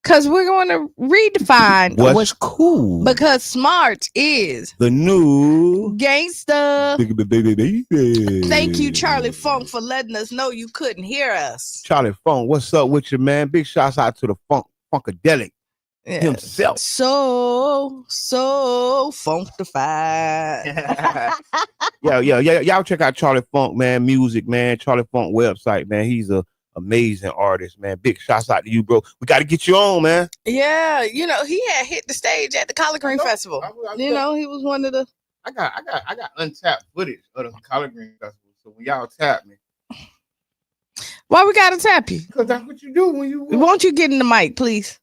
Because we're going to redefine what's cool. Because smart is the new gangsta. Baby. Thank you, Charlie Funk, for letting us know you couldn't hear us. Charlie Funk, what's up with you, man? Big shouts out to the Funkadelic himself. So funkified. Yeah. Y'all check out Charlie Funk, man. Music, man. Charlie Funk website, man. He's a amazing artist, man. Big shouts out to you, bro. We got to get you on, man. Yeah, he had hit the stage at the Collard Green Festival. He was one of the. I got untapped footage of the Collard Green Festival. So when y'all tap me, why we gotta tap you? Because that's what you do when you. Won't you get in the mic, please?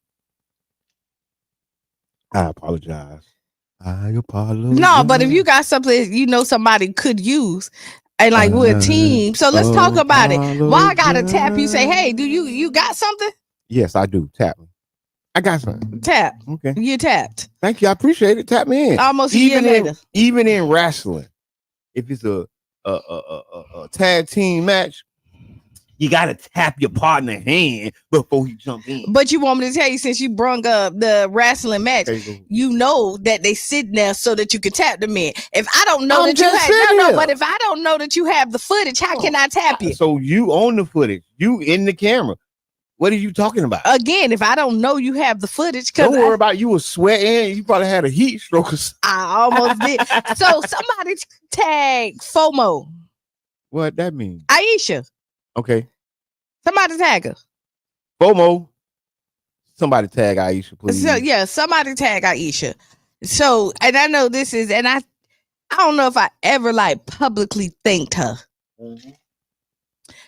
I apologize. No, but if you got something somebody could use. And like we're a team, so let's talk about it. Why I gotta tap you? Say, hey, do you got something? Yes, I do. Tap me. I got something. Tap. Okay. You tapped. Thank you. I appreciate it. Tap me in. Almost a year later. Even in wrestling, if it's a tag team match, you gotta tap your partner hand before he jump in. But you want me to tell you, since you brung up the wrestling match, you know that they sit there so that you can tap them in. If I don't know that you have but if I don't know that you have the footage, how can I tap you? So you own the footage. You in the camera. What are you talking about? Again, if I don't know you have the footage, don't worry about you was sweating. You probably had a heat stroke. I almost did. So somebody tag FOMO. What that mean? Aisha. Okay. Somebody tag her. FOMO. Somebody tag Aisha, please. So yeah, somebody tag Aisha. So, and I know this is, and I don't know if I ever publicly thanked her. Mm-hmm.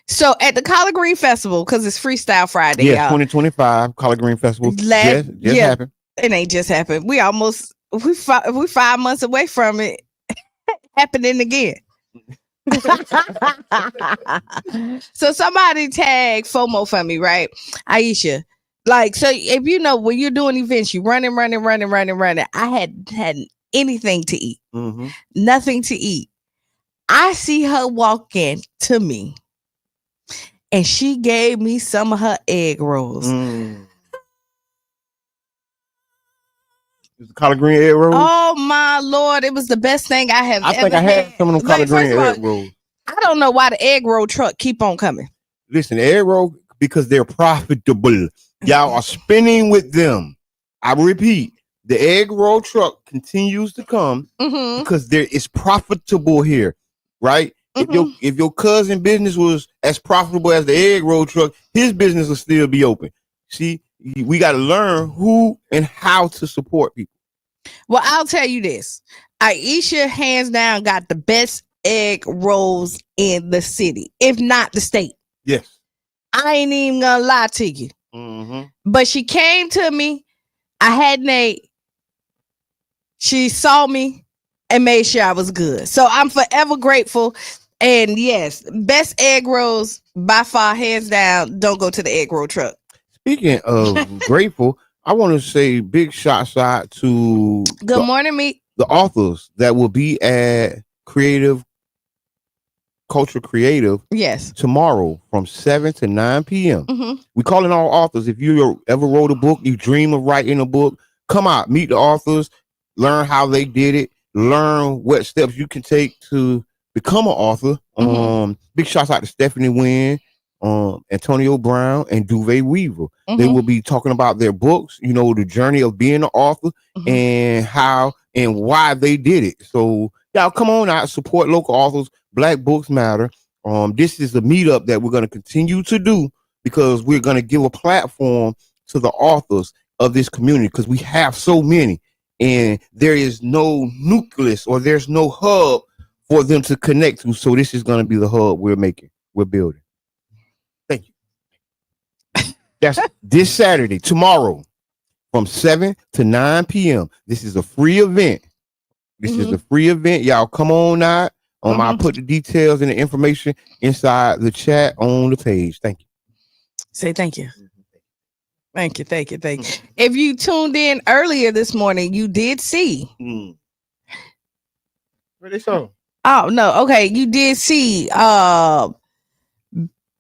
So at the Collard Green Festival, because it's Freestyle Friday, yeah, 2025 Collard Green Festival just happened. It ain't just happened. We 5 months away from it happening again. So somebody tag FOMO for me, right? Aisha. So if when you're doing events, you running. I hadn't had anything to eat. Mm-hmm. Nothing to eat. I see her walk in to me and she gave me some of her egg rolls. The collard green egg rolls. Oh my Lord, it was the best thing I have ever had. I think I had some of them collard green egg rolls. I don't know why the egg roll truck keep on coming. Listen, the egg roll, because they're profitable. Y'all are spending with them. I repeat, the egg roll truck continues to come because it's profitable here, right? Mm-hmm. If your cousin business was as profitable as the egg roll truck, his business will still be open. See, we got to learn who and how to support people. Well, I'll tell you this. Aisha, hands down, got the best egg rolls in the city, if not the state. Yes. I ain't even gonna lie to you. Mm-hmm. But she came to me. I hadn't ate. She saw me and made sure I was good. So I'm forever grateful. And yes, best egg rolls by far, hands down. Don't go to the egg roll truck. Speaking of grateful, I want to say big shots out to Good morning, Meek. The authors that will be at Culture Creative tomorrow from 7 to 9 p.m. Mm-hmm. We calling all authors. If you ever wrote a book, you dream of writing a book, come out, meet the authors, learn how they did it, learn what steps you can take to become an author. Mm-hmm. Big shots out to Stephanie Wynn, Antonio Brown, and Duvet Weaver. Mm-hmm. They will be talking about their books, the journey of being an author and how and why they did it. So y'all come on out, support local authors. Black Books Matter. This is a meetup that we're going to continue to do because we're going to give a platform to the authors of this community because we have so many and there is no nucleus or there's no hub for them to connect to. So this is going to be the hub we're building. Thank you. That's this Saturday, tomorrow, from 7 to 9 p.m. This is a free event. Y'all come on out. I'll put the details and the information inside the chat on the page. Thank you. Say thank you. Thank you. If you tuned in earlier this morning, you did see. Where they show? Oh, no. Okay. You did see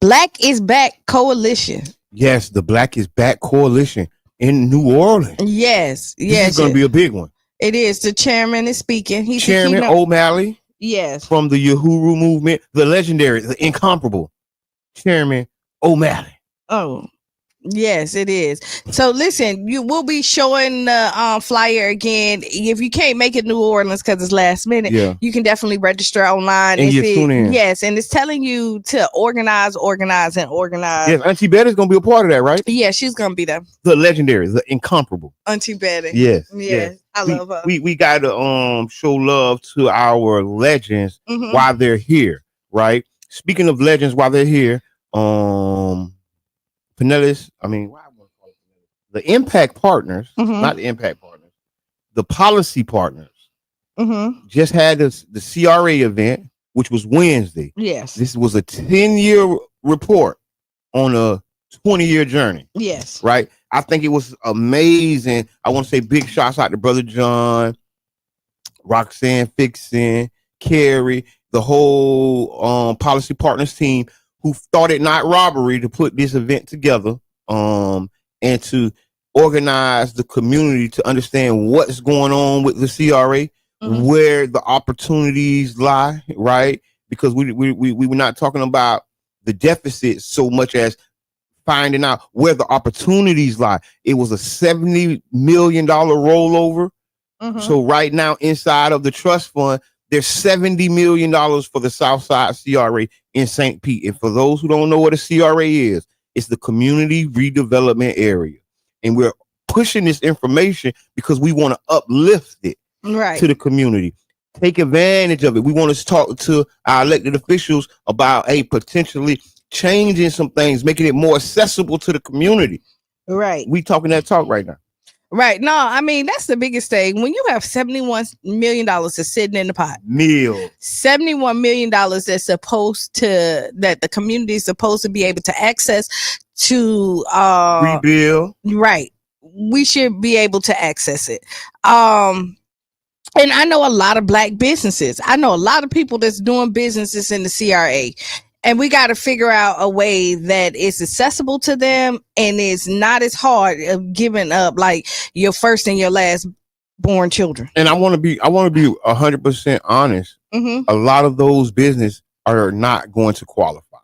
Black is Back Coalition. Yes, the Black is Back Coalition in New Orleans. Yes. This is going to be a big one. It is. The chairman is speaking. He's Chairman O'Malley. Yes. From the Uhuru movement, the legendary, the incomparable Chairman O'Malley. Oh. Yes, it is. So listen, you will be showing the flyer again. If you can't make it New Orleans because it's last minute, you can definitely register online and tune in. Yes, and it's telling you to organize. Yes, Auntie Betty's gonna be a part of that, right? Yeah, she's gonna be there. The legendary, the incomparable Auntie Betty. Yes. I love her. We got to show love to our legends while they're here, right? Speaking of legends while they're here, Pinellas, the Impact Partners, not the Impact Partners, the Policy Partners, just had the CRA event, which was Wednesday. Yes. This was a 10-year report on a 20-year journey. Yes. Right? I think it was amazing. I want to say big shots out to Brother John, Roxanne Fixon, Carrie, the whole Policy Partners team, who thought it not robbery to put this event together and to organize the community to understand what's going on with the CRA, where the opportunities lie, right? Because we were not talking about the deficit so much as finding out where the opportunities lie. It was a $70 million rollover. So right now inside of the trust fund, there's $70 million for the Southside CRA in St. Pete. And for those who don't know what a CRA is, it's the Community Redevelopment Area. And we're pushing this information because we want to uplift it to the community. Take advantage of it. We want to talk to our elected officials about potentially changing some things, making it more accessible to the community. Right. We talking that talk right now. Right. No, I mean, that's the biggest thing. When you have $71 million that's sitting in the pot. $71 million that the community is supposed to be able to access to rebuild. Right. We should be able to access it. And I know a lot of Black businesses. I know a lot of people that's doing businesses in the CRA. And we got to figure out a way that is accessible to them and is not as hard of giving up like your first and your last born children. And I want to be 100% honest. A lot of those businesses are not going to qualify,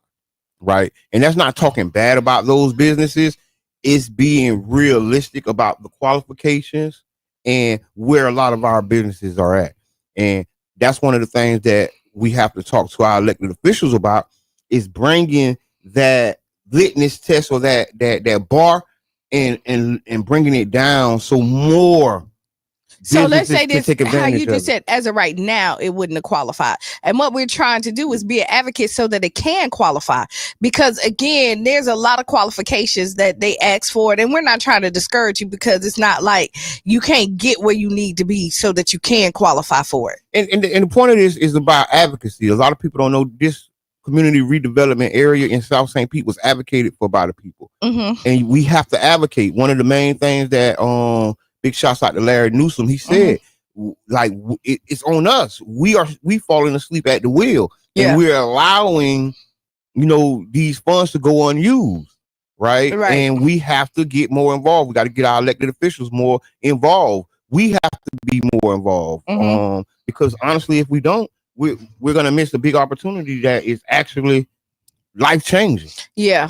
right? And that's not talking bad about those businesses. It's being realistic about the qualifications and where a lot of our businesses are at. And that's one of the things that we have to talk to our elected officials about, is bringing that litmus test or that bar and bringing it down so more. So let's say this, how you just said, as of right now, it wouldn't have qualified. And what we're trying to do is be an advocate so that it can qualify. Because again, there's a lot of qualifications that they ask for it. And we're not trying to discourage you, because it's not like you can't get where you need to be so that you can qualify for it. And the point of this is about advocacy. A lot of people don't know this community redevelopment area in South St. Pete was advocated for by the people. And we have to advocate. One of the main things that big shouts out to Larry Newsom, he said, it's on us. We falling asleep at the wheel. And we're allowing, these funds to go unused. Right. And we have to get more involved. We got to get our elected officials more involved. We have to be more involved. Because honestly, if we don't, we're gonna miss a big opportunity that is actually life-changing. Yeah.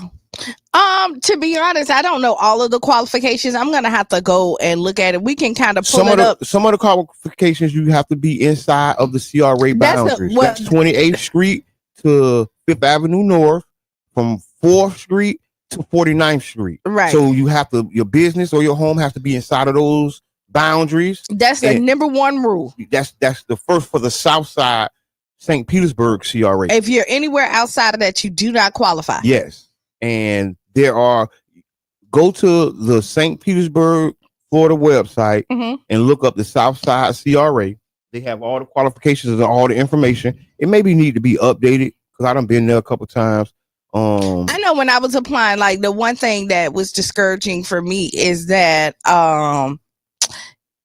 To be honest, I don't know all of the qualifications. I'm gonna have to go and look at it. We can kind of pull it up. Some of the qualifications, you have to be inside of the CRA boundaries. That's 28th Street to 5th Avenue North, from 4th Street to 49th Street. Right. So you have to, your business or your home has to be inside of those boundaries. That's the number one rule. That's the first for the South Side St. Petersburg CRA. If you're anywhere outside of that, you do not qualify. Yes. And go to the St. Petersburg, Florida website and look up the South Side CRA. They have all the qualifications and all the information. It maybe need to be updated because I done been there a couple times. I know when I was applying, like the one thing that was discouraging for me is that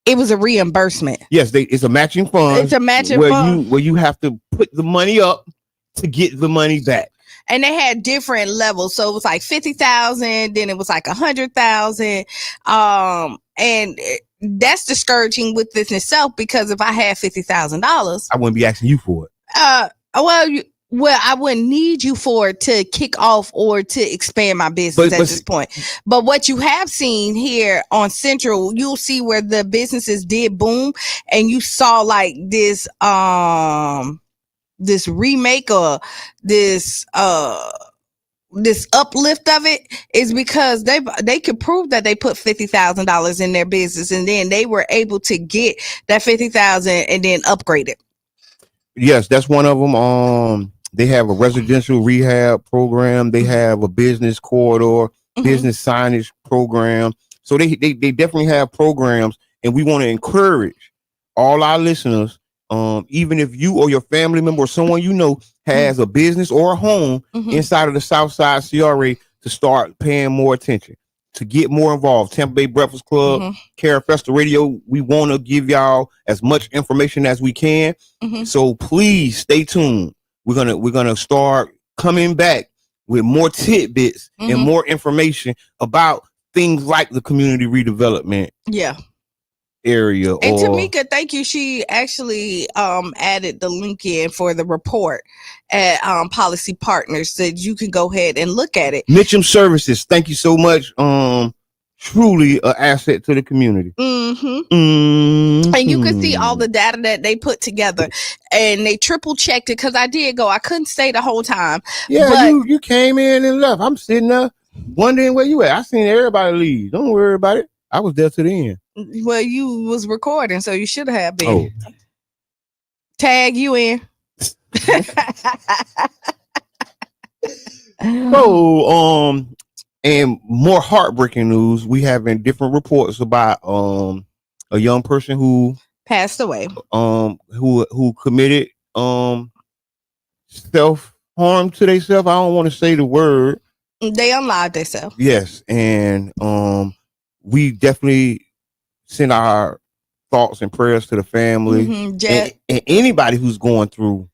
it was a reimbursement. Yes, it's a matching fund. It's a matching fund where you have to put the money up to get the money back. and they had different levels. So it was like 50,000, then it was like 100,000. And that's discouraging within itself, because if I had $50,000, I wouldn't be asking you for it. Well, I wouldn't need you for it to kick off or to expand my business at this point. But what you have seen here on Central, you'll see where the businesses did boom, and you saw like this remake or this uplift of it is because they could prove that they put $50,000 in their business, and then they were able to get that 50,000 and then upgrade it. Yes, that's one of them. They have a residential rehab program. They have a business corridor, business signage program. So they definitely have programs, and we want to encourage all our listeners. Even if you or your family member or someone you know has a business or a home inside of the Southside CRA, to start paying more attention, to get more involved. Tampa Bay Breakfast Club, Cara Festa Radio, we want to give y'all as much information as we can. So please stay tuned. We're gonna start coming back with more tidbits and more information about things like the community redevelopment. Yeah. Area. And Tamika, thank you. She actually added the link in for the report at Policy Partners, that you can go ahead and look at it. Mitchum Services, thank you so much. Truly an asset to the community. And you can see all the data that they put together, and they triple checked it, because I did go. I couldn't stay the whole time. Yeah, but you came in and left. I'm sitting there wondering where you at. I seen everybody leave. Don't worry about it. I was there to the end. Well, you was recording, so you should have been. Oh. Tag you in. So, and more heartbreaking news. We having different reports about a young person who passed away. Who committed self-harm to themselves. I don't want to say the word. They unlived themselves. Yes, and we definitely send our thoughts and prayers to the family, and anybody who's going through,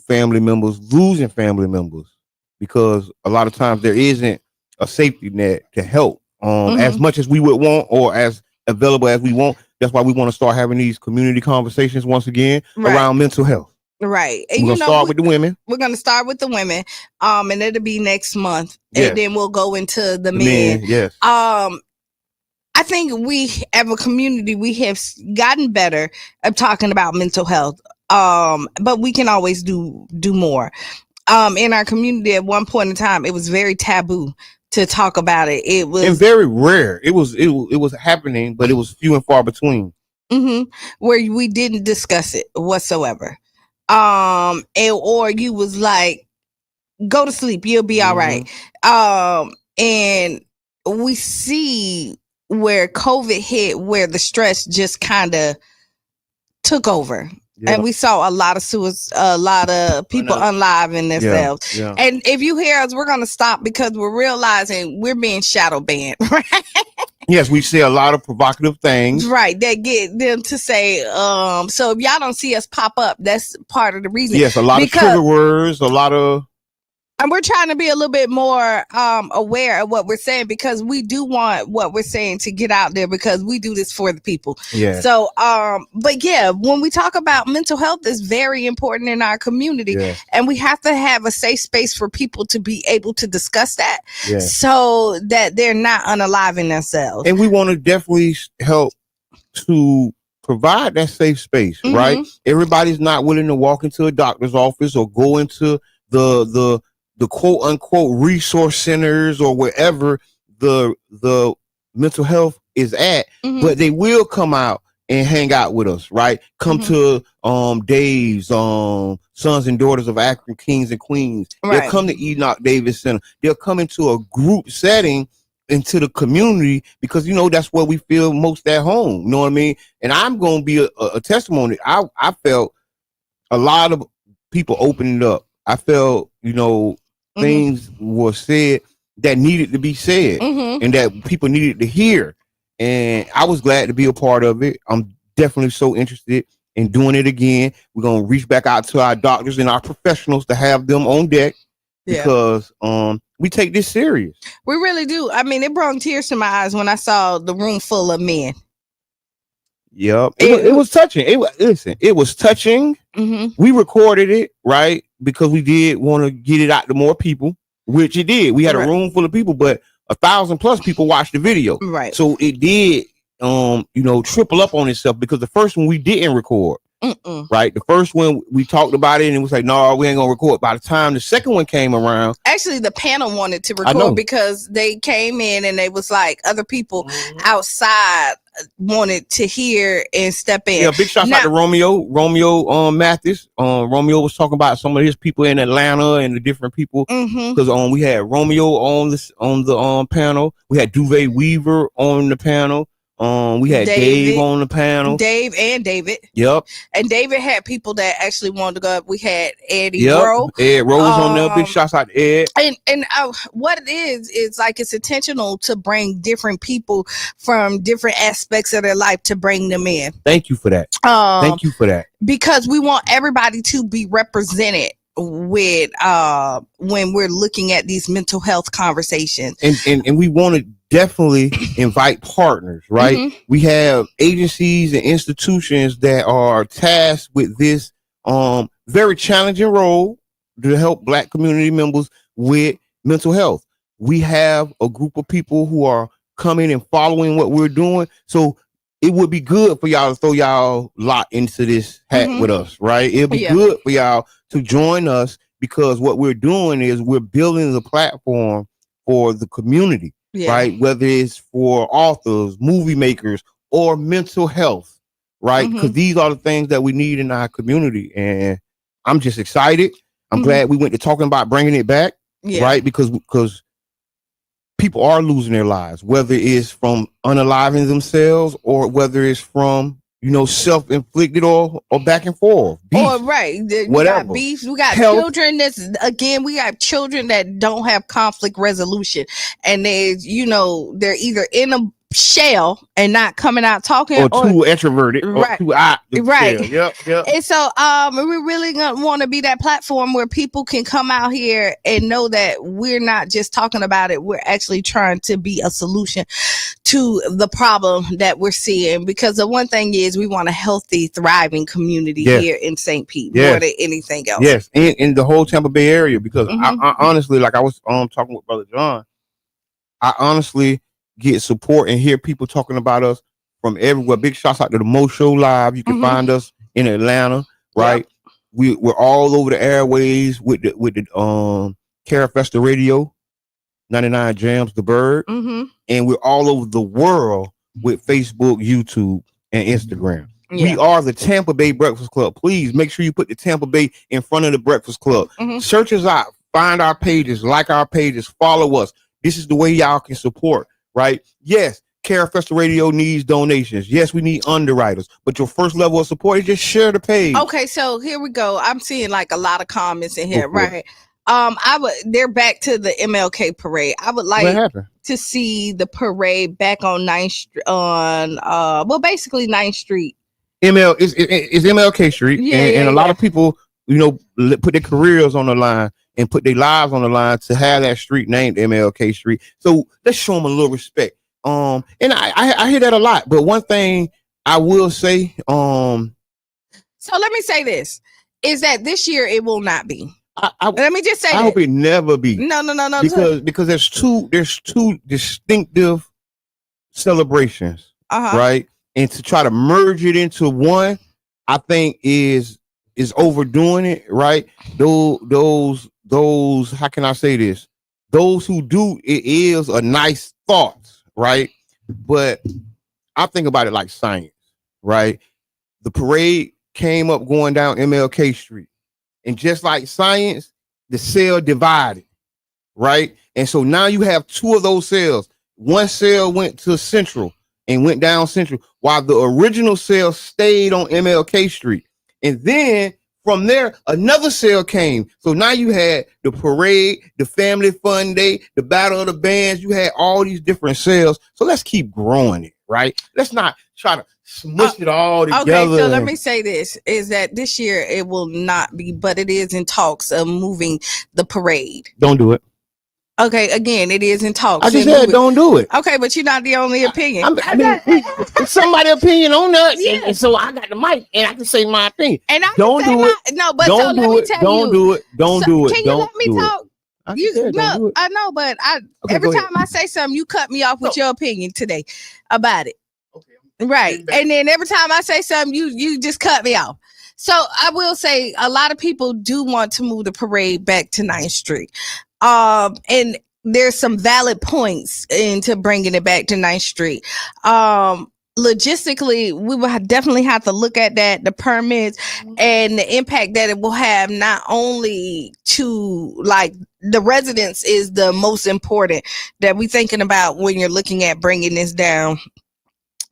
family members, losing family members, because a lot of times there isn't a safety net to help as much as we would want, or as available as we want. That's why we want to start having these community conversations once again around mental health. Right. And we're going to start with the women. We're going to start with the women. And it'll be next month. Yes. And then we'll go into the men. Yes. I think we, as a community, we have gotten better at talking about mental health. But we can always do more. In our community, at one point in time, it was very taboo to talk about it. It was, and very rare. It was happening, but it was few and far between. Where we didn't discuss it whatsoever. Or you was like, go to sleep, you'll be all right. And we see where COVID hit, where the stress just kind of took over. Yeah. And we saw a lot of people unliving themselves. Yeah. And if you hear us, we're going to stop, because we're realizing we're being shadow banned, right? Yes, we say a lot of provocative things. Right, that get them to say, so if y'all don't see us pop up, that's part of the reason. Yes, a lot of trigger words, a lot of... And we're trying to be a little bit more aware of what we're saying, because we do want what we're saying to get out there, because we do this for the people. Yeah. So, but yeah, when we talk about mental health, is very important in our community, and we have to have a safe space for people to be able to discuss that, so that they're not unaliving themselves. And we want to definitely help to provide that safe space, right? Everybody's not willing to walk into a doctor's office or go into the quote unquote resource centers or wherever the mental health is at, but they will come out and hang out with us, right? Come to Dave's Sons and Daughters of African Kings and Queens. Right. They'll come to Enoch Davis Center. They'll come into a group setting, into the community, because that's where we feel most at home. You know what I mean? And I'm going to be a testimony. I felt a lot of people opening up. I felt, things were said that needed to be said, and that people needed to hear. And I was glad to be a part of it. I'm definitely so interested in doing it again. We're going to reach back out to our doctors and our professionals to have them on deck because we take this serious. We really do. I mean, it brought tears to my eyes when I saw the room full of men. Yep. It was touching. It was touching. Mm-hmm. We recorded it, right? Because we did want to get it out to more people, which it did. We had a room full of people, but 1,000+ people watched the video. Right. So it did triple up on itself, because the first one we didn't record. Right, the first one we talked about it and it was like, no, we ain't gonna record. By the time the second one came around, actually the panel wanted to record because they came in and they was like, other people outside wanted to hear and step in. Yeah, big shout out to Romeo Mathis. Romeo was talking about some of his people in Atlanta and the different people, because we had Romeo on the panel. We had Duvet Weaver on the panel. We had Dave on the panel. Dave and David. Yep. And David had people that actually wanted to go up. We had Eddie Rowe. Ed Rowe was on there. Big shouts out to Ed. And what it is like it's intentional to bring different people from different aspects of their life to bring them in. Thank you for that. Thank you for that. Because we want everybody to be represented with when we're looking at these mental health conversations. And we want to definitely invite partners, right? We have agencies and institutions that are tasked with this very challenging role to help Black community members with mental health. We have a group of people who are coming and following what we're doing. So it would be good for y'all to throw y'all lot into this hat with us, right? It'll be good for y'all to join us, because what we're doing is we're building the platform for the community. Right, whether it's for authors, movie makers, or mental health, right? Because these are the things that we need in our community, and I'm just excited. I'm glad we went to talking about bringing it back, right? Because people are losing their lives, whether it's from unaliving themselves or whether it's from self-inflicted or back and forth. Beef, we got beef. We got children we got children that don't have conflict resolution, and they're either in a shell and not coming out talking, or too introverted, or too out. Right. Yep. And so we really want to be that platform where people can come out here and know that we're not just talking about it, we're actually trying to be a solution to the problem that we're seeing. Because the one thing is, we want a healthy, thriving community here in St. Pete more than anything else. Yes, in the whole Tampa Bay area, because I honestly, like I was talking with Brother John, I honestly get support and hear people talking about us from everywhere. Big shouts out to the Mo Show Live. You can find us in Atlanta, right? Yep. We're all over the airways with the Carafesta Radio, 99 Jams, The Bird, and we're all over the world with Facebook, YouTube, and Instagram. We are the Tampa Bay Breakfast Club. Please make sure you put the Tampa Bay in front of the Breakfast Club. Search us out, find our pages, like our pages, follow us. This is the way y'all can support. Right? Yes, Carafesta Radio needs donations. Yes, we need underwriters. But your first level of support is just share the page. Okay, so here we go. I'm seeing like a lot of comments in here, right? They're back to the MLK parade. I would like to see the parade back on 9th basically 9th Street. It's MLK Street, and a lot of people, put their careers on the line and put their lives on the line to have that street named MLK Street. So let's show them a little respect. And I hear that a lot. But one thing I will say, so let me say this, is that this year it will not be. Let me just say I hope it never be. No. Because there's two distinctive celebrations, right? And to try to merge it into one, I think is overdoing it, right? Those how can I say this? Those who do it is a nice thought, right? But I think about it like science, right? The parade came up going down MLK Street, and just like science, the cell divided, right? And so now you have two of those cells. One cell went to Central and went down Central, while the original cell stayed on MLK Street. And then from there, another cell came. So now you had the parade, the family fun day, the battle of the bands. You had all these different cells. So let's keep growing it, right? Let's not try to smush it all together. Okay, so let me say this, is that this year it will not be, but it is in talks of moving the parade. Don't do it. Okay, again, it is in talks. I just said don't do it. Okay, but you're not the only opinion. I mean, it's somebody's opinion on that, yeah. And so I got the mic, and I can say my opinion. And I don't do it. No, but don't do it. Don't do it. Don't do it. Can you let me talk? I know, but every time I say something, you cut me off with your opinion today about it. Okay. Right, and then every time I say something, you just cut me off. So I will say a lot of people do want to move the parade back to 9th Street. And there's some valid points into bringing it back to 9th Street. Logistically, we will definitely have to look at that, the permits and the impact that it will have, not only to like the residents is the most important that we're thinking about when you're looking at bringing this down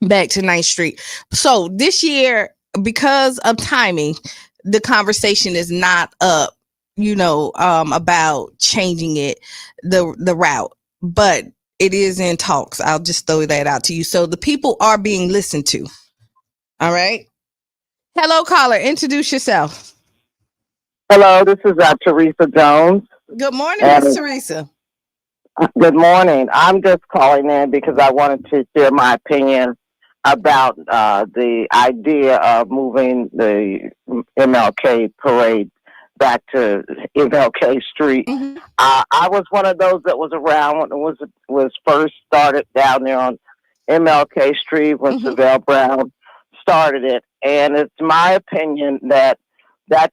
back to 9th Street. So this year, because of timing, the conversation is not up, about changing the route, but it is in talks. I'll just throw that out to you. So the people are being listened to. All right. Hello, caller. Introduce yourself. Hello, this is Teresa Jones. Good morning, Miss Teresa. Good morning. I'm just calling in because I wanted to share my opinion about the idea of moving the MLK parade back to MLK Street. Mm-hmm. I was one of those that was around when it was first started down there on MLK Street when Savelle Brown started it. And it's my opinion that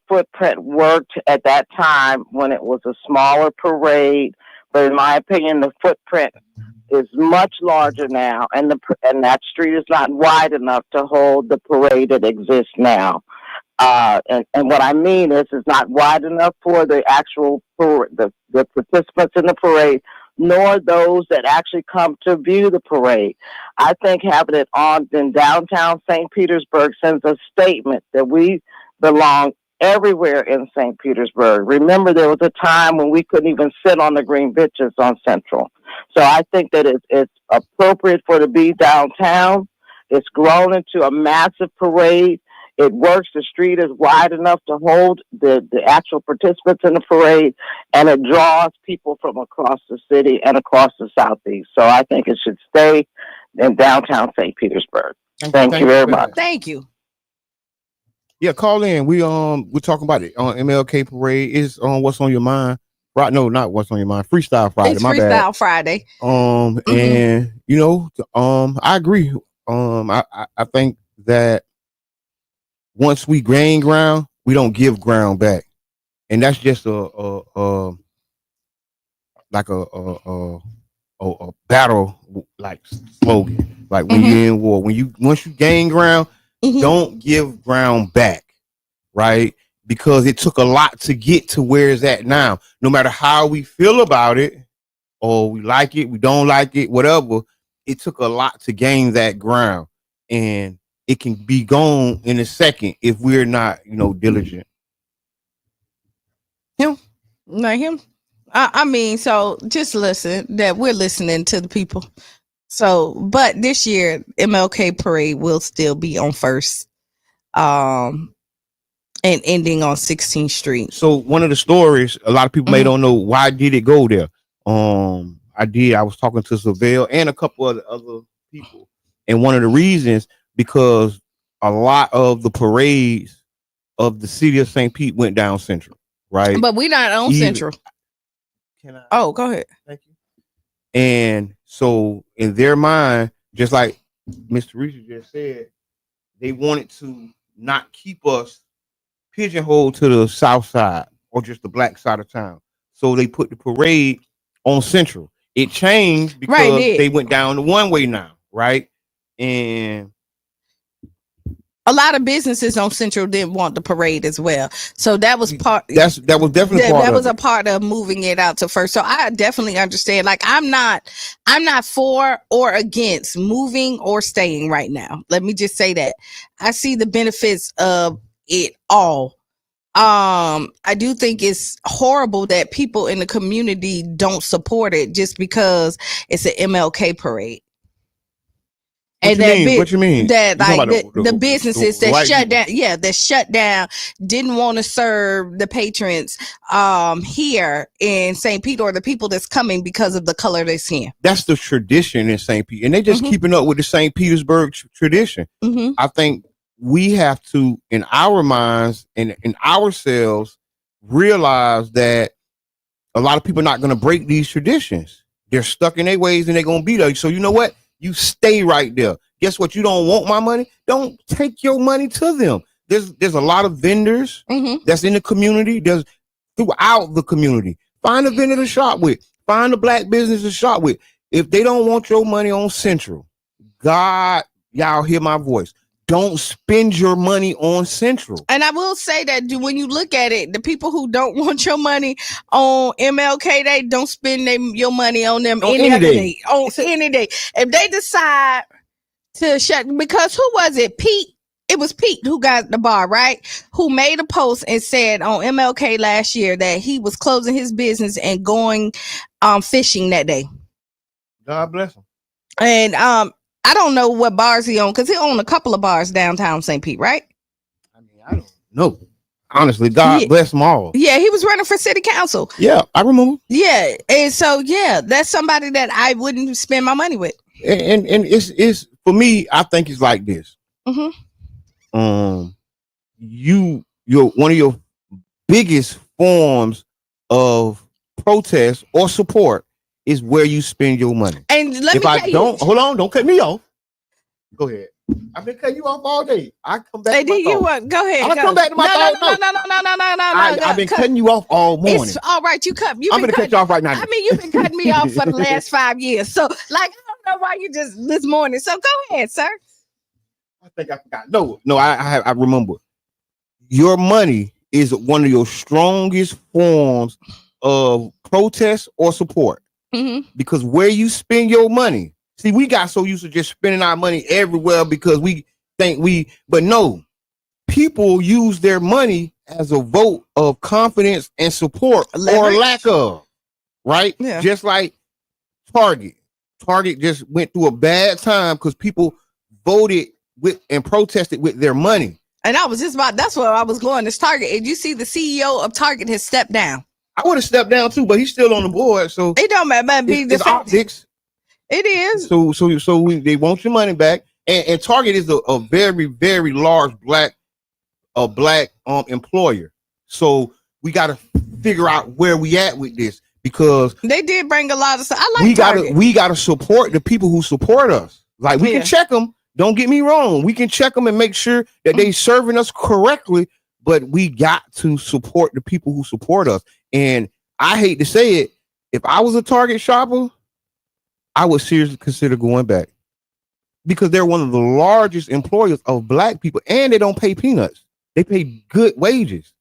footprint worked at that time when it was a smaller parade. But in my opinion, the footprint is much larger now, and that street is not wide enough to hold the parade that exists now. And what I mean is it's not wide enough for the actual the participants in the parade, nor those that actually come to view the parade. I think having it on in downtown St. Petersburg sends a statement that we belong everywhere in St. Petersburg. Remember, there was a time when we couldn't even sit on the green benches on Central. So I think that it's appropriate for it to be downtown. It's grown into a massive parade. It works. The street is wide enough to hold the actual participants in the parade, and it draws people from across the city and across the Southeast. So I think it should stay in downtown St. Petersburg. Thank you very much. Thank you. Yeah, call in. We're talking about it on MLK parade. Is on What's on Your Mind. Right? No, not What's on Your Mind. Freestyle Friday. It's Freestyle Friday. And I agree. I think that once we gain ground, we don't give ground back, and that's just a battle like slogan. Like when you're in war, once you gain ground, don't give ground back, right? Because it took a lot to get to where it's at now. No matter how we feel about it, or we like it, we don't like it, whatever, it took a lot to gain that ground, and it can be gone in a second if we're not, diligent. Not him. I mean, so just listen, that we're listening to the people. So, but this year, MLK parade will still be on First, and ending on 16th Street. So one of the stories, a lot of people may don't know, why did it go there? I was talking to Savelle and a couple of other people, and one of the reasons, because a lot of the parades of the city of St. Pete went down Central, right? But we not on Central. Oh, go ahead. Thank you. And so in their mind, just like Mr. Reese just said, they wanted to not keep us pigeonholed to the south side or just the black side of town. So they put the parade on Central. It changed because they went down the one way now, right? And a lot of businesses on Central didn't want the parade as well. So that was part. That was definitely a part of moving it out to First. So I definitely understand. Like I'm not for or against moving or staying right now. Let me just say that I see the benefits of it all. I do think it's horrible that people in the community don't support it just because it's an MLK parade. What you mean? That like the businesses that shut down, that shut down, didn't want to serve the patrons here in St. Pete, or the people that's coming because of the color of their skin. That's the tradition in St. Pete, and they just keeping up with the St. Petersburg tradition. I think we have to, in our minds and in ourselves, realize that a lot of people are not going to break these traditions. They're stuck in their ways, and they're going to be there. So you know what? You stay right there. Guess what? You don't want my money? Don't take your money to them. There's a lot of vendors that's in the community. There's throughout the community. Find a vendor to shop with. Find a black business to shop with. If they don't want your money on Central, God, y'all hear my voice. Don't spend your money on Central. And I will say that when you look at it, the people who don't want your money on MLK Day, don't spend your money on them any day. Any day. If they decide to shut, because who was it? Pete. It was Pete who got the bar, right? Who made a post and said on MLK last year that he was closing his business and going fishing that day. God bless him. And I don't know what bars he owned, because he owned a couple of bars downtown St. Pete, right? I mean, I don't know. Honestly, God bless them all. Yeah, he was running for city council. Yeah, I remember. Yeah, and so that's somebody that I wouldn't spend my money with. And it's for me, I think it's like this. You're one of your biggest forms of protest or support is where you spend your money. And hold on, don't cut me off. Go ahead. I've been cutting you off all day. I come back. Go ahead. I'm gonna come back to my thought. No. I've been cutting you off all morning. It's all right. I'm gonna cut you off right now. I mean, you've been cutting me off for the last 5 years. So, I don't know why you just this morning. So go ahead, sir. I think I forgot. No, I remember. Your money is one of your strongest forms of protest or support. Because where you spend your money, see, we got so used to just spending our money everywhere because we think but no, people use their money as a vote of confidence and support or lack of, right? Yeah. Just like Target just went through a bad time because people voted with and protested with their money. And I was that's where I was going, this Target. And you see the CEO of Target has stepped down. I would have stepped down too, but he's still on the board. So it don't matter. It's optics. It is. So they want your money back, and Target is a very, very large black employer. So we got to figure out where we at with this, because they did bring a lot of stuff. I like Target. We gotta support the people who support us. Like we can check them. Don't get me wrong. We can check them and make sure that they serving us correctly. But we got to support the people who support us. And I hate to say it, if I was a Target shopper, I would seriously consider going back, because they're one of the largest employers of black people, and they don't pay peanuts. They pay good wages.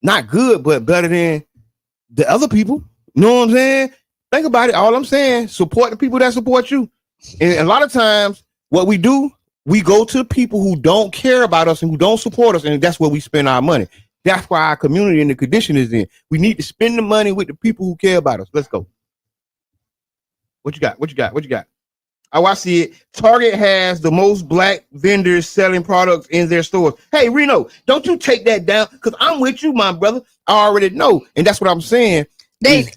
Not good, but better than the other people. You know what I'm saying? Think about it. All I'm saying, support the people that support you. And a lot of times what we do, we go to people who don't care about us and who don't support us, and that's where we spend our money. That's why our community and the condition is in. We need to spend the money with the people who care about us. Let's go. What you got? Oh, I see it. Target has the most black vendors selling products in their stores. Hey, Reno, don't you take that down, because I'm with you, my brother. I already know. And that's what I'm saying.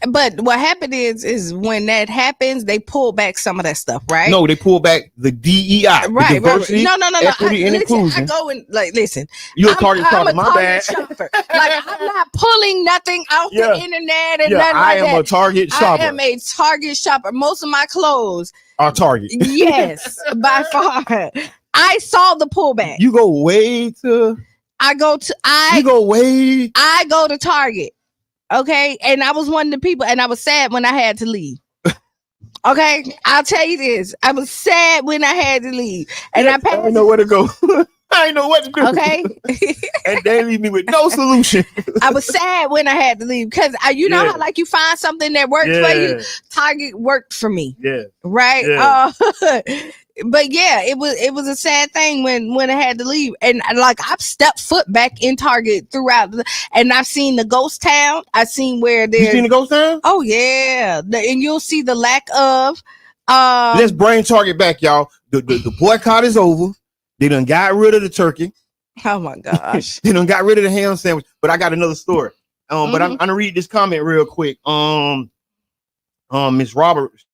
But what happened is when that happens, they pull back some of that stuff, right? No, they pull back the DEI, right? Diversity, No. Equity, and inclusion. I go and listen. You're a Target shopper. My bad. Shopper. I'm not pulling nothing off the internet and nothing like that. I am a Target shopper. I am a Target shopper. Most of my clothes are Target. Yes, by far. I saw the pullback. You go way to. I go to Target. Okay, and I was one of the people, and I was sad when I had to leave. Okay, I'll tell you this: I was sad when I had to leave, and I didn't know where to go. I didn't know what to do. Okay, and they leave me with no solution. I was sad when I had to leave, because you know how like you find something that works for you. Target worked for me. Yeah. Right. Yeah. But yeah, it was a sad thing when I had to leave, and like I've stepped foot back in Target throughout, and I've seen the ghost town. I've seen where there's. You seen the ghost town? Oh yeah, and you'll see the lack of. Let's bring Target back, y'all. The boycott is over. They done got rid of the turkey. Oh my gosh. They done got rid of the ham sandwich. But I got another story. But I'm gonna read this comment real quick. Miss Roberts,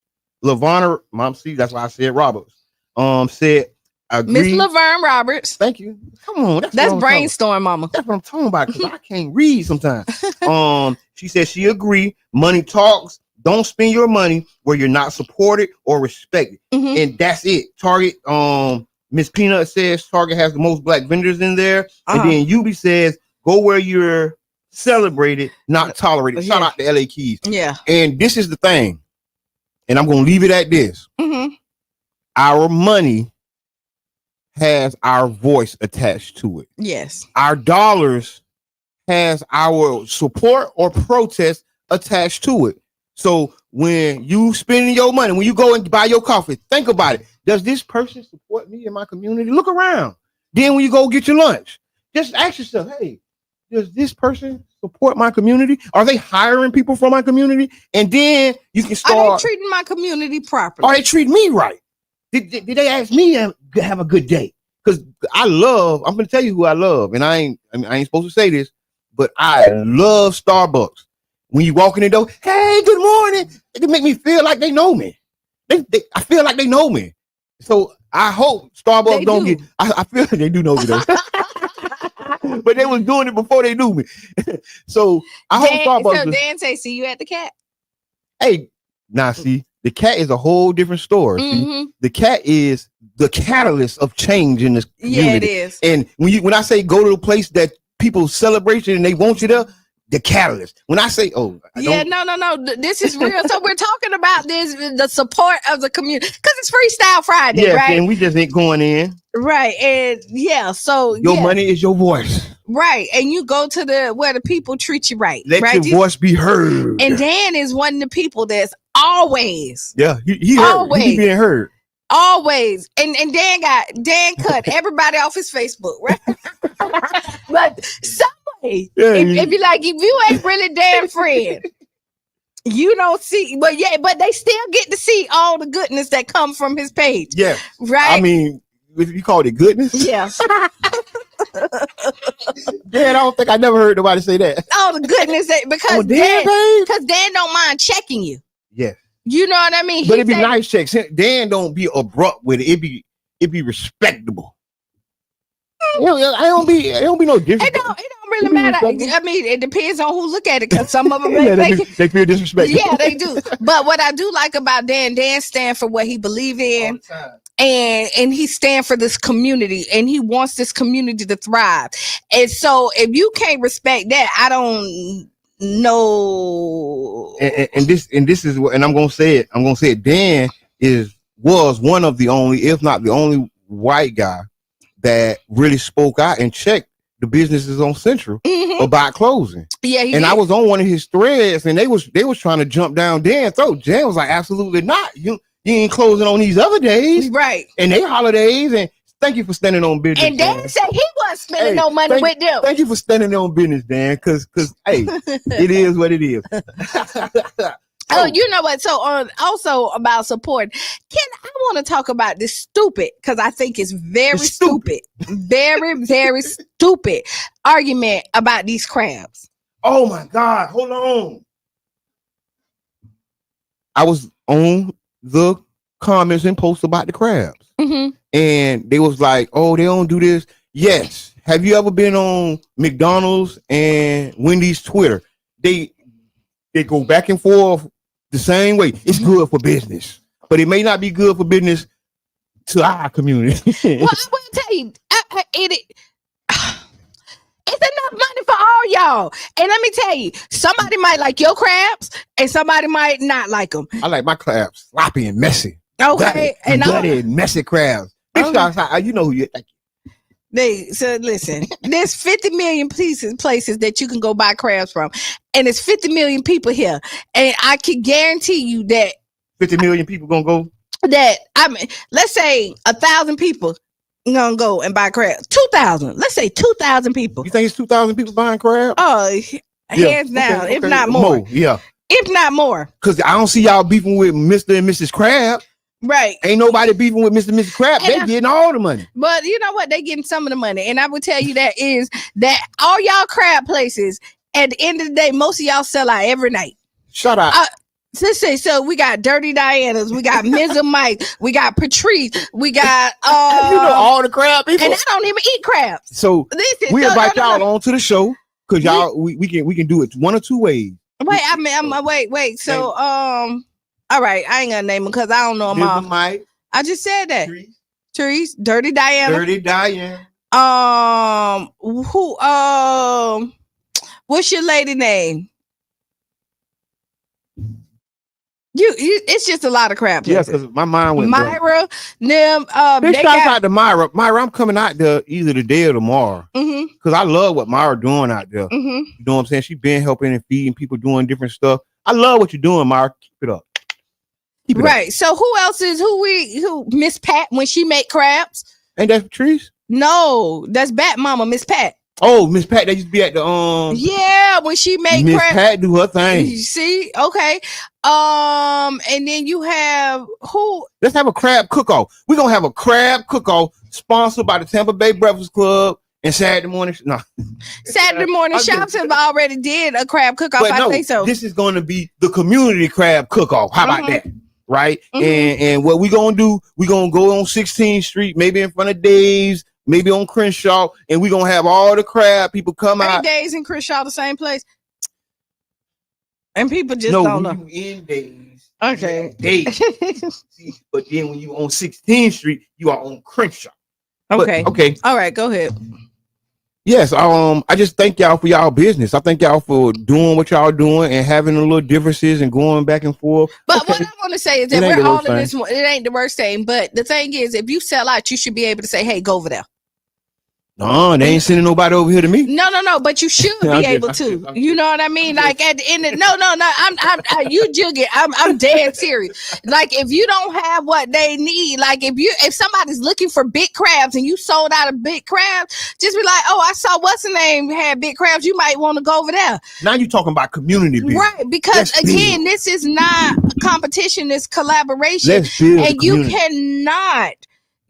Lavonna, Mom, see, that's why I said Roberts. Said, Miss Laverne Roberts. Thank you. Come on, that's brainstorm, Mama. That's what I'm talking about because I can't read sometimes. She said she agree. Money talks. Don't spend your money where you're not supported or respected, and that's it. Target. Miss Peanut says Target has the most black vendors in there, and then Yubi says go where you're celebrated, not tolerated. Shout out to LA Keys. Yeah. And this is the thing, and I'm gonna leave it at this. Our money has our voice attached to it. Yes. Our dollars has our support or protest attached to it. So when you spending your money, when you go and buy your coffee, think about it. Does this person support me in my community? Look around. Then when you go get your lunch, just ask yourself, hey, does this person support my community? Are they hiring people from my community? And then you can start. Are they treating my community properly? Are they treating me right? Did they ask me to have a good day? Because I'm going to tell you who I love. And I ain't supposed to say this, but I love Starbucks. When you walk in the door, hey, good morning. It make me feel like they know me. I feel like they know me. So I hope Starbucks don't get. I feel like they do know me though. But they was doing it before they knew me. So I hope Starbucks. So Dan say, see you at the cat. Hey, now see, the cat is a whole different story. See, the cat is the catalyst of change in this community. Yeah, it is. And when I say go to a place that people celebrate you and they want you there, the catalyst. When I say, no. This is real. So we're talking about the support of the community because it's Freestyle Friday, right? And we just ain't going in, right? And so your money is your voice, right? And you go to where the people treat you right. Let your voice be heard. And Dan is one of the people that's always, he always he being heard. Always. And Dan cut everybody off his Facebook, right? But if you ain't really Dan friend, you don't see, but they still get to see all the goodness that come from his page. Yeah. Right. I mean, if you call it goodness. Yeah. Dan, I don't think I never heard nobody say that. All the goodness because Dan don't mind checking you. Yeah. You know what I mean? But it'd be nice checks. Dan don't be abrupt with it. It'd be respectable. It don't be no different. It don't really matter. I mean, it depends on who look at it because some of them they feel disrespectful. Yeah, they do. But what I do like about Dan stand for what he believes in, and he stand for this community, and he wants this community to thrive. And so, if you can't respect that, I don't know. And this is what, and I'm gonna say it. Dan was one of the only, if not the only, white guy that really spoke out and checked the businesses on Central about closing. Yeah, and I was on one of his threads, and they was trying to jump down Dan's throat. Dan was like, absolutely not. You ain't closing on these other days, right? And they holidays. And thank you for standing on business. And Dan said he wasn't spending no money with them. Thank you for standing on business, Dan. Because hey, it is what it is. Oh, you know what? So also about support, I want to talk about this stupid, because I think it's very stupid, very, very stupid argument about these crabs. Oh my God. Hold on. I was on the comments and posts about the crabs. And they was like, oh, they don't do this. Yes. Have you ever been on McDonald's and Wendy's Twitter? They go back and forth the same way. It's good for business, but it may not be good for business to our community. Well, I will tell you, it's enough money for all y'all. And let me tell you, somebody might like your crabs, and somebody might not like them. I like my crabs sloppy and messy. Okay, gutted and messy crabs. You know who you think. So listen, there's 50 million places that you can go buy crabs from, and it's 50 million people here, and I can guarantee you that 50 million people gonna go. That I mean, let's say 1,000 people gonna go and buy crabs. 2,000. Let's say 2,000 people. You think it's 2,000 people buying crabs? Oh, hands down, if not more. Yeah, if not more. Because I don't see y'all beefing with Mr. and Mrs. Crab. Right. Ain't nobody beefing with Mr. and Mrs. Crab. They getting all the money. But you know what? They getting some of the money. And I would tell you that all y'all crab places, at the end of the day, most of y'all sell out every night. Shut up. So we got Dirty Diana's, we got Ms. and Mike, we got Patrice, we got you know all the crab people. And I don't even eat crabs. So we invite y'all on to the show because y'all we can do it one or two ways. Wait, wait. So all right, I ain't gonna name them because I don't know them all. Mike. I just said that. Trees, Dirty Diana. Dirty Diana. What's your lady name? It's just a lot of crap. Yes, because my mind went Myra. Them. Big shout out to Myra. Myra, I'm coming out there either today or tomorrow. Because I love what Myra doing out there. You know what I'm saying? She been helping and feeding people, doing different stuff. I love what you're doing, Myra. Keep it up. Right. So who else is who Miss Pat when she make crabs? Ain't that Patrice? No, that's Bat Mama, Miss Pat. Oh, Miss Pat, they used to be at the Yeah, when she made Miss Pat do her thing. You see? Okay. And then you have who? Let's have a crab cook-off. We're gonna have a crab cook-off sponsored by the Tampa Bay Breakfast Club and Saturday morning. Saturday morning shops have already did a crab cook-off. I think so. This is gonna be the community crab cook-off. How about that? Right? And what we gonna do, we gonna go on 16th Street, maybe in front of Dave's, maybe on Crenshaw, and we gonna have all the crab people come out. Days in Crenshaw, the same place. And people just don't know. You in Days. Okay. Days. See, but then when you on 16th Street, you are on Crenshaw. Okay. Okay. All right, go ahead. Yes, I just thank y'all for y'all business. I thank y'all for doing what y'all doing and having a little differences and going back and forth. But what I want to say is that we're all in this. It ain't the worst thing. But the thing is, if you sell out, you should be able to say, "Hey, go over there." No, they ain't sending nobody over here to me. No. But you should be able to. You know what I mean? Like at the end of no. You jugging. I'm dead serious. Like if you don't have what they need, like if somebody's looking for big crabs and you sold out of big crabs, just be like, oh, I saw what's the name had big crabs. You might want to go over there. Now you're talking about community business. Right? Because again, this is not competition. It's collaboration, and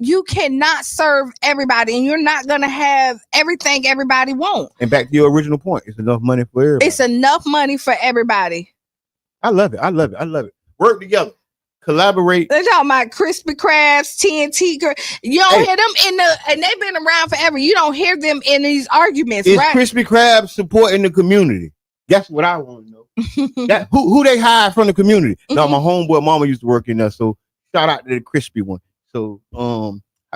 you cannot serve everybody, and you're not going to have everything everybody wants. And back to your original point, it's enough money for everybody. It's enough money for everybody. I love it. Work together. Collaborate. They're talking about crispy crabs, TNT. You don't hear them and they've been around forever. You don't hear them in these arguments, right? Crispy crabs supporting the community. That's what I want to know. That who they hire from the community. Now, my homeboy mama used to work in there, so shout out to the crispy one. So,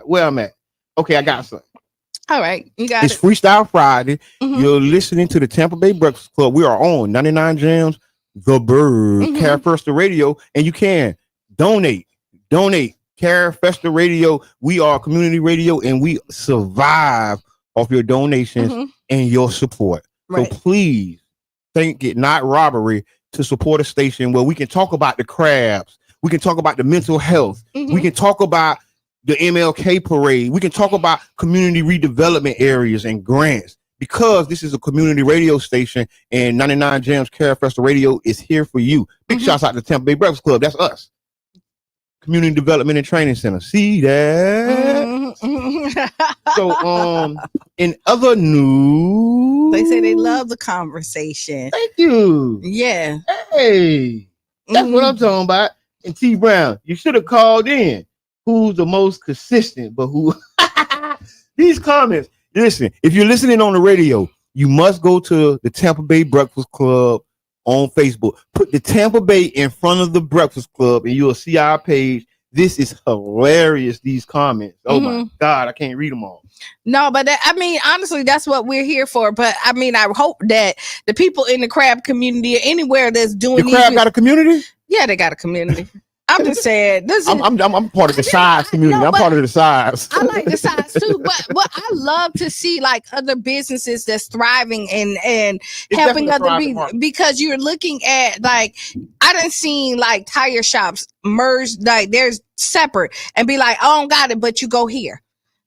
where I'm at. Okay, I got something. All right, you got it's Freestyle Friday. You're listening to the Tampa Bay Breakfast Club. We are on 99 Jams, The Bird, Care First Radio, and you can donate. Care Festa Radio. We are community radio, and we survive off your donations and your support. Right. So please think it not robbery to support a station where we can talk about the crabs. We can talk about the mental health. We can talk about the MLK parade. We can talk about community redevelopment areas and grants because this is a community radio station and 99 Jams Care Festa Radio is here for you. Big shouts out to the Tampa Bay Breakfast Club. That's us. Community Development and Training Center. See that? So, in other news, they say they love the conversation. Thank you. Yeah. Hey, that's what I'm talking about. And T Brown, you should have called in. Who's the most consistent? But who? These comments. Listen, if you're listening on the radio, you must go to the Tampa Bay Breakfast Club on Facebook. Put the Tampa Bay in front of the Breakfast Club, and you'll see our page. This is hilarious. These comments. Oh my God, I can't read them all. No, but honestly, that's what we're here for. But I hope that the people in the crab community or anywhere that's doing the crab got a community. Yeah, they got a community. I'm just saying. I'm part of the size community. I'm part of the size. I like the size too, but I love to see like other businesses that's thriving and helping other people because you're looking at like I done seen like tire shops merge like there's separate and be like, oh, I don't got it, but you go here.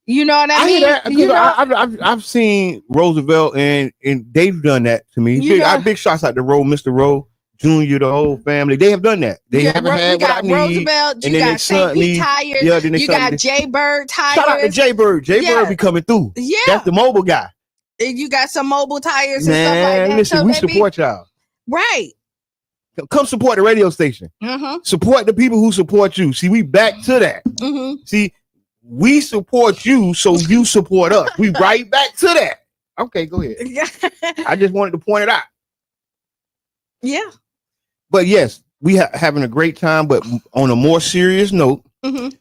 You know what I mean? Hear that. I've seen Roosevelt and they've done that to me. Big shots out to Mr. Rowe. Junior, the whole family. They have done that. They haven't had what I need. Roosevelt, you got St. Pete tires. Yeah, then you got Jaybird tires. Shout out to Jaybird. Jaybird be coming through. Yeah, that's the mobile guy. And you got some mobile tires and stuff like that. Listen, we support y'all. Right. Come support the radio station. Support the people who support you. See, we back to that. See, we support you, so you support us. We right back to that. Okay, go ahead. I just wanted to point it out. Yeah. But yes, we having a great time. But on a more serious note, I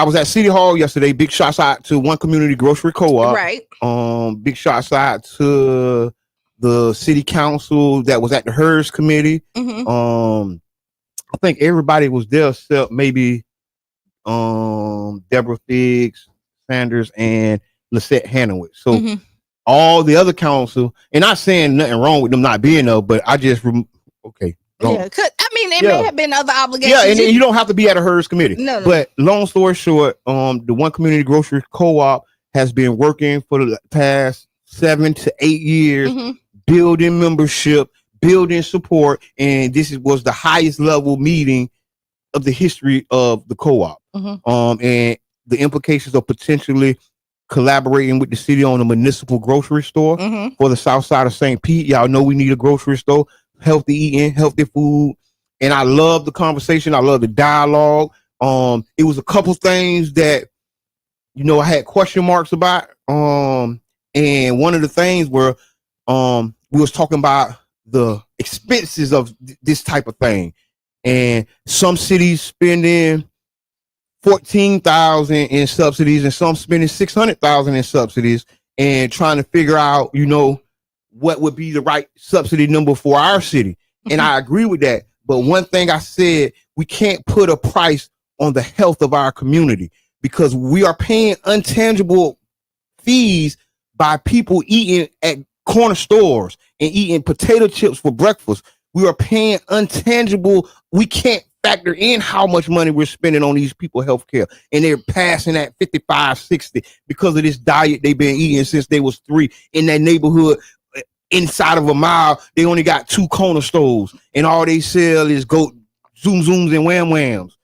was at City Hall yesterday. Big shots out to One Community Grocery Co-op. Right. Big shots out to the city council that was at the HERS committee. I think everybody was there except maybe Deborah Figgs, Sanders, and Lisette Hanowitz. So all the other council, and not saying nothing wrong with them not being there, but I just okay. Yeah, it may have been other obligations. Yeah, and you don't have to be at a HERS committee. No. But long story short, the One Community Grocery Co-op has been working for the past 7 to 8 years, building membership, building support, and this was the highest level meeting of the history of the co-op. And the implications of potentially collaborating with the city on a municipal grocery store for the south side of St. Pete. Y'all know we need a grocery store, healthy eating, healthy food. And I love the conversation. I love the dialogue. It was a couple things that, I had question marks about. And one of the things were, we was talking about the expenses of this type of thing. And some cities spending $14,000 in subsidies and some spending $600,000 in subsidies, and trying to figure out, what would be the right subsidy number for our city. And I agree with that. But one thing I said, we can't put a price on the health of our community, because we are paying intangible fees by people eating at corner stores and eating potato chips for breakfast. We are paying intangible. We can't factor in how much money we're spending on these people health care, and they're passing at 55, 60 because of this diet they've been eating since they was 3 in that neighborhood. Inside of a mile, they only got 2 corner stores, and all they sell is zooms and wham whams.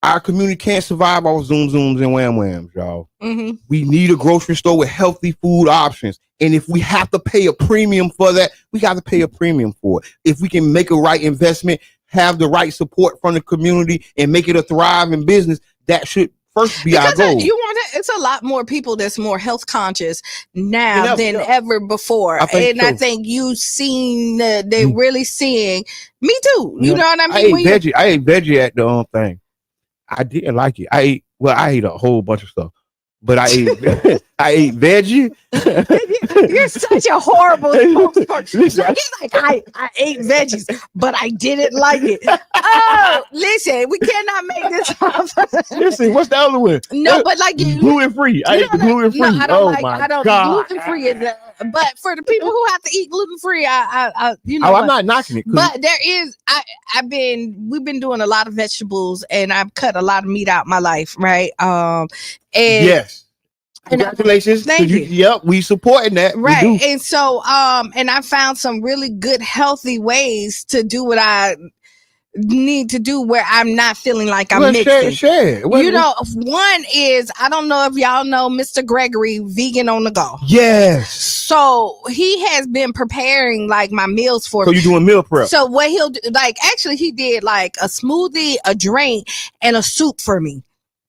Our community can't survive off zooms and wham whams, y'all. We need a grocery store with healthy food options. And if we have to pay a premium for that, we got to pay a premium for it. If we can make a right investment, have the right support from the community, and make it a thriving business, that should first be our goal. It's a lot more people that's more health conscious now than ever before. I think you've seen, they're really seeing, me too. You know what I mean? I ate veggie at the thing. I didn't like it. I ate a whole bunch of stuff, but I ate I ate veggie. You're such a horrible spokesperson. I ate veggies, but I didn't like it. Oh, listen, we cannot make this up. Listen, what's the other one? No, but like gluten free. I ate the gluten free. No, I don't gluten free. But for the people who have to eat gluten free, I'm not knocking it. But there is, we've been doing a lot of vegetables, and I've cut a lot of meat out my life, right? And yes. Congratulations. Thank you. Yep, we supporting that. Right. And so, and I found some really good, healthy ways to do what I need to do where I'm not feeling like I'm mixing. Share. One is, I don't know if y'all know Mr. Gregory, Vegan on the Go. Yes. So he has been preparing like my meals for me. So you're doing meal prep. So what he'll do, he did like a smoothie, a drink, and a soup for me.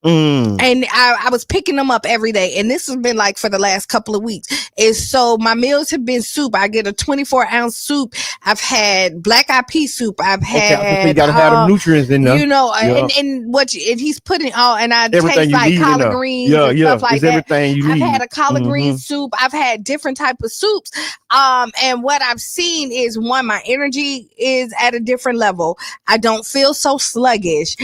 And I was picking them up every day, and this has been like for the last couple of weeks. And so my meals have been soup. I get a 24-ounce soup. I've had black eyed pea soup. I've had you gotta have the nutrients in there. And what and he's putting all, and I taste like collard greens and stuff like that. Everything you need. I've had a collard green soup. I've had different type of soups. And what I've seen is, one, my energy is at a different level. I don't feel so sluggish.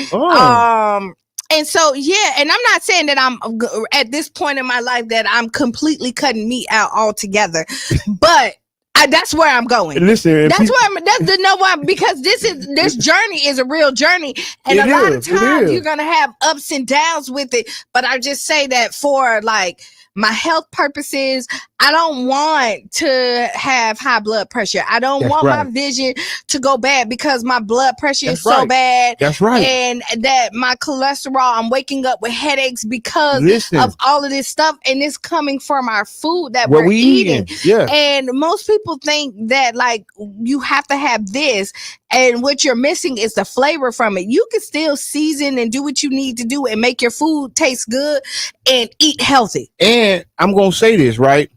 And so, and I'm not saying that I'm at this point in my life that I'm completely cutting meat out altogether, but that's where I'm going. Listen, because this journey is a real journey, and a lot of times you're gonna have ups and downs with it. But I just say that for like my health purposes. I don't want to have high blood pressure. I don't want my vision to go bad because my blood pressure is so bad. That's right. And that my cholesterol, I'm waking up with headaches because of all of this stuff. And it's coming from our food that we're eating. Yeah. And most people think that like you have to have this. And what you're missing is the flavor from it. You can still season and do what you need to do and make your food taste good and eat healthy. And I'm going to say this, right?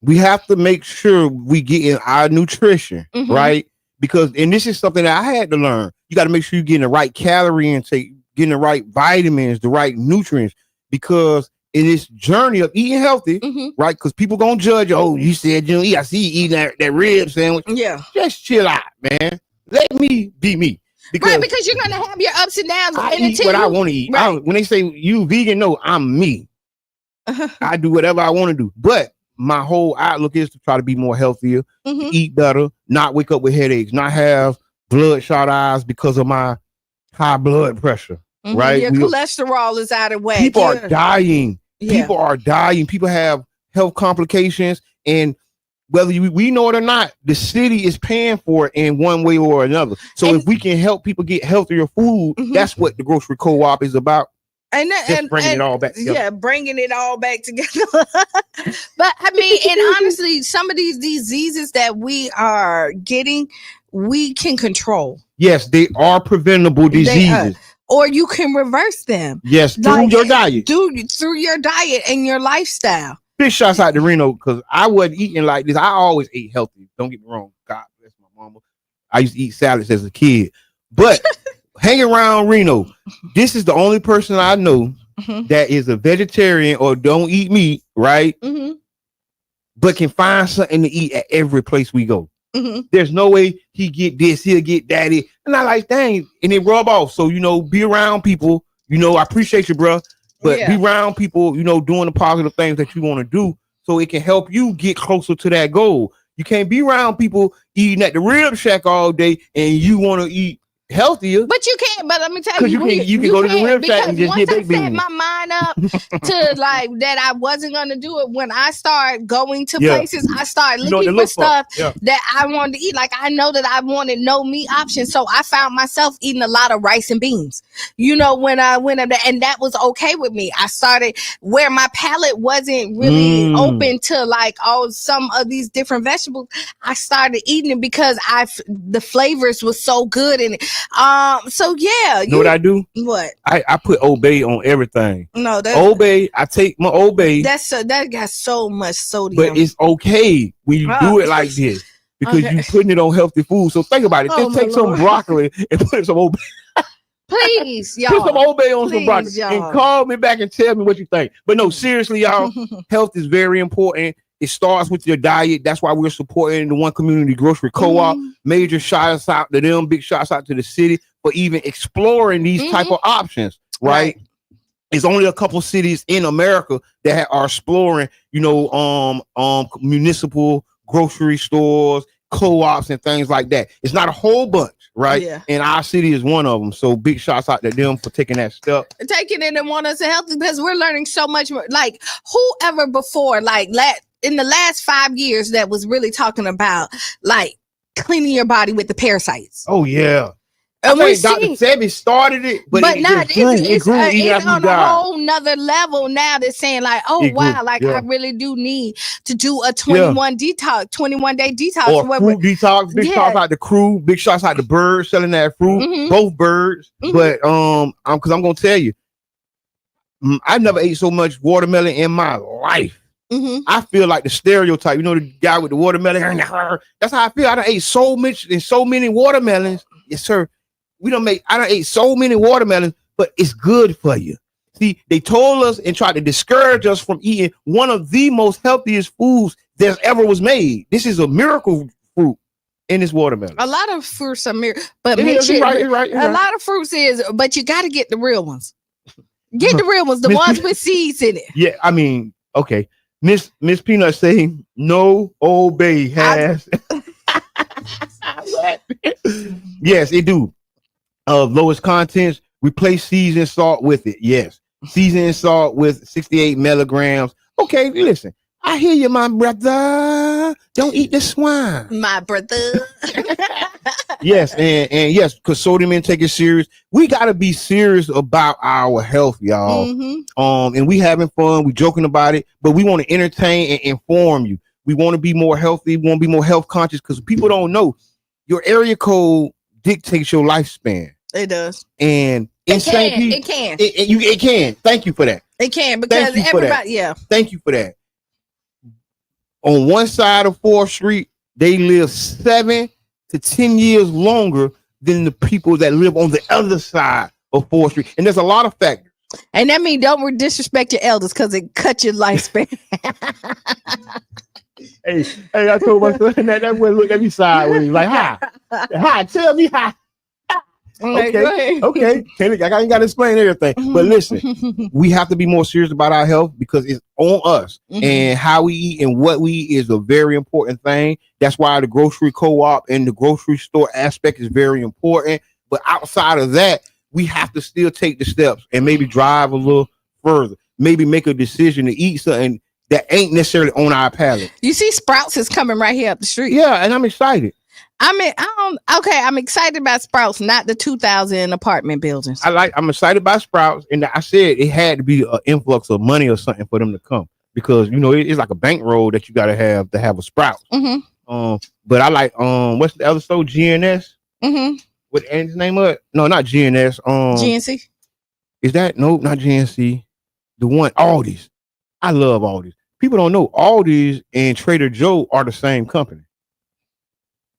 We have to make sure we get in our nutrition, right? Because, and this is something that I had to learn. You got to make sure you're getting the right calorie intake, getting the right vitamins, the right nutrients, because in this journey of eating healthy, right? Because people going to judge, oh, you said you don't eat. I see you eating that rib sandwich. Yeah. Just chill out, man. Let me be me. Because you're going to have your ups and downs. I eat what I want to eat. Right. When they say you vegan, no, I'm me. I do whatever I want to do. But my whole outlook is to try to be more healthier, eat better, not wake up with headaches, not have bloodshot eyes because of my high blood pressure, right? Your cholesterol is out of whack. People are dying. Yeah. People are dying. People have health complications. And whether we know it or not, the city is paying for it in one way or another. So if we can help people get healthier food, that's what the grocery co-op is about. And bringing it all back together. Yeah, bringing it all back together. But I mean, and honestly, some of these diseases that we are getting, we can control. Yes, they are preventable diseases. Or you can reverse them. Yes, through your diet. Through your diet and your lifestyle. Big shots out to Reno, because I wasn't eating like this. I always ate healthy. Don't get me wrong. God bless my mama. I used to eat salads as a kid. But hanging around Reno, this is the only person I know that is a vegetarian or don't eat meat, right? But can find something to eat at every place we go. There's no way he get this, he'll get that. And I like, dang, and it rub off. So, be around people. I appreciate you, bro. But be around people, doing the positive things that you want to do so it can help you get closer to that goal. You can't be around people eating at the rib shack all day and you want to eat healthier. But you can't. But let me tell you, you can go to the rib shack and just get baked beans. Once I set my mind up to like that, I wasn't gonna do it. When I start going to places, I start looking for stuff that I wanted to eat. Like I know that I wanted no meat options, so I found myself eating a lot of rice and beans. When I went up there, and that was okay with me. I started where my palate wasn't really open to like some of these different vegetables. I started eating it because the flavors was so good in it. So yeah, you know what I do? What? I put Old Bay on everything. No, that's Old Bay. I take my Old Bay. That got so much sodium. But it's okay when you do it like this because you putting it on healthy food. So think about it. Just take some broccoli and put some Old Bay. Please, y'all. Put some Old Bay on some broccoli and call me back and tell me what you think. But no, seriously, y'all, health is very important. It starts with your diet. That's why we're supporting the One Community Grocery Co-op. Major shouts out to them. Big shouts out to the city for even exploring these type of options, right? It's only a couple cities in America that are exploring, municipal grocery stores, co-ops, and things like that. It's not a whole bunch, right? Yeah. And our city is one of them. So big shouts out to them for taking that step. Taking it and want us to help because we're learning so much more. Like whoever before, in the last 5 years that was really talking about like cleaning your body with the parasites. Oh yeah. And I think Dr. Sebi started it, but it grew it's on a whole nother level now. They're saying like, oh wow, I really do need to do a 21 day detox. Or fruit detox. Big shots out the crew, big shots out the birds selling that fruit, both birds. But because I'm gonna tell you, I never ate so much watermelon in my life. I feel like the stereotype, the guy with the watermelon. That's how I feel. I done ate so much and so many watermelons. Yes, sir. I done ate so many watermelons, but it's good for you. See, they told us and tried to discourage us from eating one of the most healthiest foods that ever was made. This is a miracle fruit in this watermelon. A lot of fruits are miracle, but a lot of fruits but you got to get the real ones. Get the real ones, the ones with seeds in it. Yeah, I mean, okay. Miss Peanut saying no Old Bay has. Yes, it do. Lowest contents, replace seasoned salt with it. Yes. Seasoned salt with 68 milligrams. Okay, listen. I hear you, my brother. Don't eat the swine. My brother. Yes, and yes, because sodium intake is serious. We got to be serious about our health, y'all. And we having fun. We joking about it, but we want to entertain and inform you. We want to be more healthy. We want to be more health conscious because people don't know your area code dictates your lifespan. It does. And it can. It can. Thank you for that. It can because everybody, yeah. Thank you for that. On one side of 4th Street, they live 7 to 10 years longer than the people that live on the other side of 4th Street. And there's a lot of factors. And that means don't disrespect your elders because it cut your lifespan. hey, I told my son that boy looked at me sideways like, hi, tell me hi. Okay. I ain't got to explain everything. But listen, we have to be more serious about our health because it's on us. And how we eat and what we eat is a very important thing. That's why the grocery co-op and the grocery store aspect is very important. But outside of that, we have to still take the steps and maybe drive a little further. Maybe make a decision to eat something that ain't necessarily on our palate. You see Sprouts is coming right here up the street. Yeah, and I'm excited. I'm excited about Sprouts, not the 2,000 apartment buildings. I'm excited about Sprouts, and I said it had to be an influx of money or something for them to come because it's like a bankroll that you got to have a Sprouts. But I like what's the other store? GNS. What Andy's name of it? No, not GNS. GNC. Is that no? Not GNC. The one Aldi's. I love Aldi's. People don't know Aldi's and Trader Joe are the same company.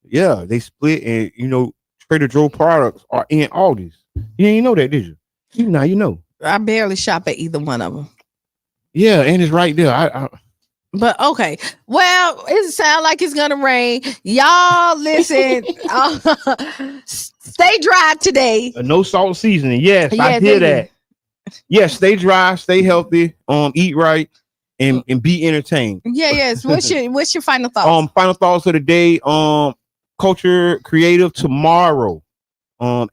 Yeah, they split, and Trader Joe products are in Aldi's. You didn't know that, did you? Now you know. I barely shop at either one of them. Yeah, and it's right there. But okay, well, it sounds like it's gonna rain. Y'all listen. Stay dry today. No salt seasoning. Yes, I hear that. Yes, stay dry, stay healthy, eat right, and be entertained. Yes. What's your final thoughts? Final thoughts of the day. Culture Creative tomorrow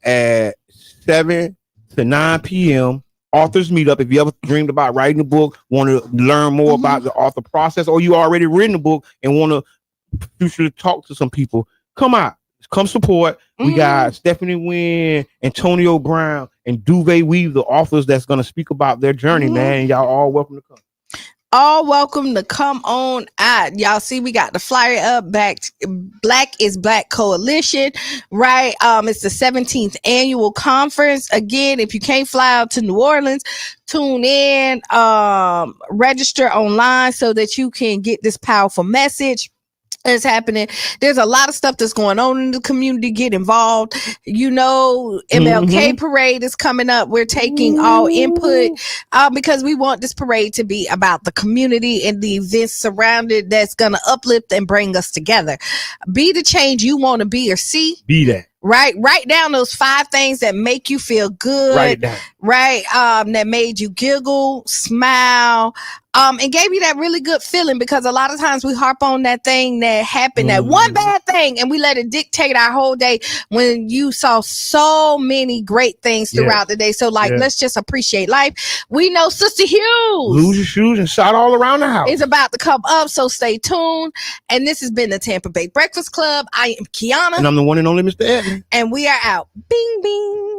at 7 to 9 p.m. authors meetup. If you ever dreamed about writing a book, want to learn more about the author process, or you already written a book and want to future talk to some people, come out, come support. We got Stephanie Wynn, Antonio Brown, and Duvet Weave, the authors that's going to speak about their journey, man. Y'all all welcome to come. All welcome to come on out. Y'all see, we got the flyer up. Black is Black Coalition, right? It's the 17th annual conference. Again, if you can't fly out to New Orleans, tune in, register online so that you can get this powerful message. Is happening. There's a lot of stuff that's going on in the community. Get involved. MLK parade is coming up. We're taking all input because we want this parade to be about the community and the events surrounded that's going to uplift and bring us together. Be the change you want to be or see. Be that. Right. Write down those 5 things that make you feel good. Write it down. Right. That made you giggle, smile, and gave you that really good feeling, because a lot of times we harp on that thing that happened, that one bad thing, and we let it dictate our whole day when you saw so many great things throughout the day. So let's just appreciate life. We know Sister Hughes, lose your shoes and shout all around the house, is about to come up. So stay tuned. And this has been the Tampa Bay Breakfast Club. I am Kiana. And I'm the one and only Mr. Edmund. And we are out. Bing, bing.